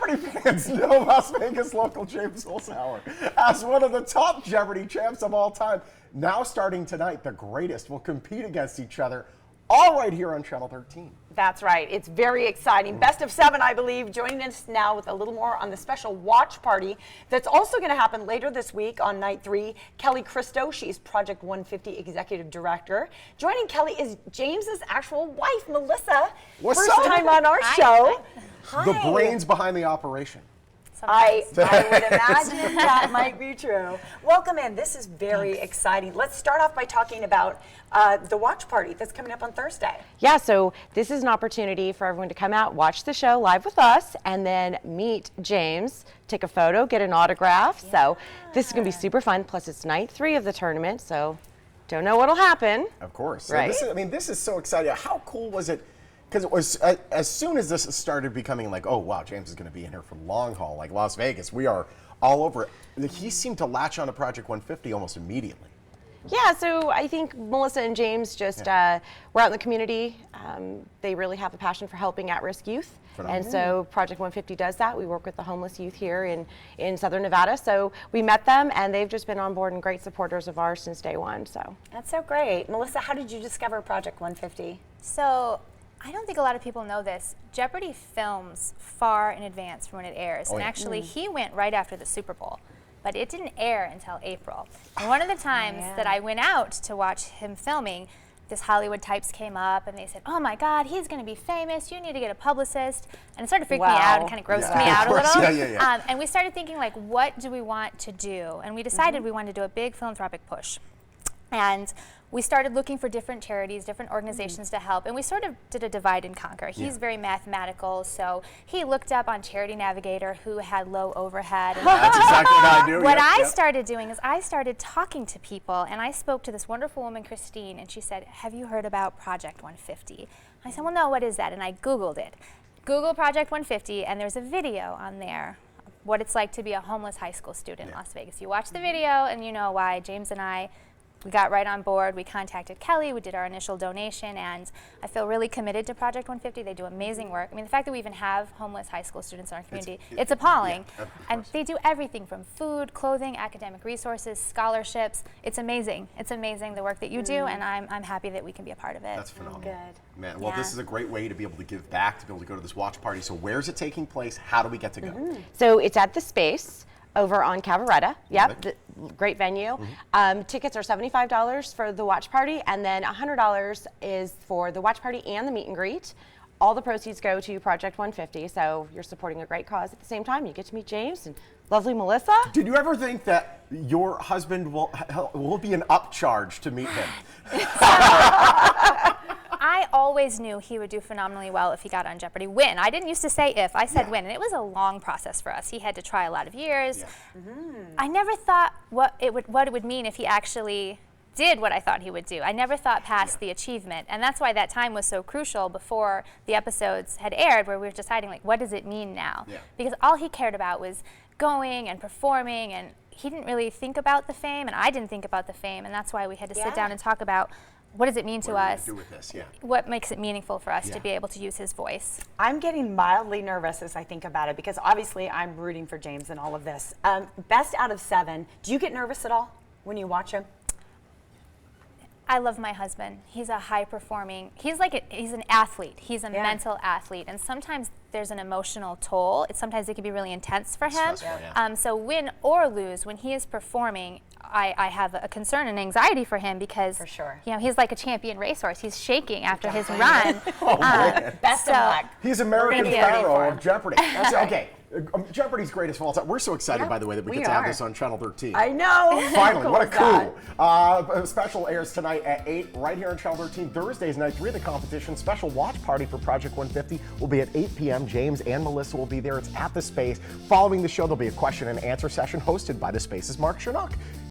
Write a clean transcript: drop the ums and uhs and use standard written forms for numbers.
Jeopardy fans know Las Vegas local James Holzhauer as one of the top Jeopardy champs of all time. Now starting tonight, the greatest will compete against each other, all right here on Channel 13. That's right. It's very exciting. Best of 7, I believe. Joining us now with a little more on the special watch party that's also going to happen later this week on night 3. Kelly Christo, she's Project 150 Executive Director. Joining Kelly is James's actual wife, Melissa. What's First up? time on our show. Hi. The brains behind the operation. I would imagine that might be true. Welcome in. This is very exciting. Let's start off by talking about the watch party that's coming up on Thursday. Yeah, so this is an opportunity for everyone to come out, watch the show live with us, and then meet James, take a photo, get an autograph. Yeah. So this is going to be super fun. Plus, it's night 3 of the tournament, so don't know what'll happen. Of course. Right? So this is so exciting. How cool was it? Because it was, as soon as this started becoming like, oh, wow, James is going to be in here for the long haul, like Las Vegas, we are all over it. He seemed to latch on to Project 150 almost immediately. Yeah, so I think Melissa and James just were out in the community. They really have a passion for helping at-risk youth. Phenomenal. And so Project 150 does that. We work with the homeless youth here in Southern Nevada. So we met them, and they've just been on board and great supporters of ours since day one. So that's so great. Melissa, how did you discover Project 150? So I don't think a lot of people know this. Jeopardy films far in advance from when it airs. And actually, he went right after the Super Bowl. But it didn't air until April. And one of the times that I went out to watch him filming, this Hollywood types came up and they said, oh my God, he's going to be famous. You need to get a publicist. And it started to freak me out and kind of grossed me out a little. And we started thinking, like, what do we want to do? And we decided we wanted to do a big philanthropic push. And we started looking for different charities, different organizations to help, and we sort of did a divide and conquer. He's very mathematical, so he looked up on Charity Navigator who had low overhead. That's exactly what I do. What I started doing is I started talking to people, and I spoke to this wonderful woman, Christine, and she said, have you heard about Project 150? I said, well, no, what is that? And I Googled it. Google Project 150, and there's a video on there of what it's like to be a homeless high school student in Las Vegas. You watch the video, and you know why James and I, we got right on board. We contacted Kelly. We did our initial donation, and I feel really committed to Project 150. They do amazing work. I mean, the fact that we even have homeless high school students in our community, it's appalling. Yeah, and they do everything from food, clothing, academic resources, scholarships. It's amazing. It's amazing the work that you do, and I'm happy that we can be a part of it. That's phenomenal. Good. Man, well, this is a great way to be able to give back, to be able to go to this watch party. So where's it taking place? How do we get to go? So it's at the Space over on Cavaretta. Yep, great venue. Tickets are $75 for the watch party, and then $100 is for the watch party and the meet and greet. All the proceeds go to Project 150, so you're supporting a great cause at the same time. You get to meet James and lovely Melissa. Did you ever think that your husband will be an upcharge to meet him? I always knew he would do phenomenally well if he got on Jeopardy. Win. I didn't used to say if, I said win, and it was a long process for us. He had to try a lot of years. I never thought what it would mean if he actually did what I thought he would do. I never thought past the achievement, and that's why that time was so crucial before the episodes had aired, where we were deciding, like, what does it mean now? Because all he cared about was going and performing, and he didn't really think about the fame, and I didn't think about the fame, and that's why we had to sit down and talk about what does it mean to us? What do with this? What makes it meaningful for us to be able to use his voice? I'm getting mildly nervous as I think about it, because obviously I'm rooting for James in all of this. Best out of 7. Do you get nervous at all when you watch him? I love my husband. He's a high-performing, he's an athlete. He's a mental athlete, and sometimes there's an emotional toll. Sometimes it can be really intense for him. So win or lose, when he is performing, I have a concern and anxiety for him, because you know, he's like a champion racehorse. He's shaking after his run. Best of luck. He's American Pharaoh of Jeopardy. Okay. Jeopardy's greatest of all time. We're so excited, by the way, that we get to have this on Channel 13. I know. Finally, what a coup. Special airs tonight at 8 right here on Channel 13. Thursday's night 3 of the competition. Special watch party for Project 150 will be at 8 p.m. James and Melissa will be there. It's at the Space. Following the show, there'll be a question and answer session hosted by the Space's Mark Chinook.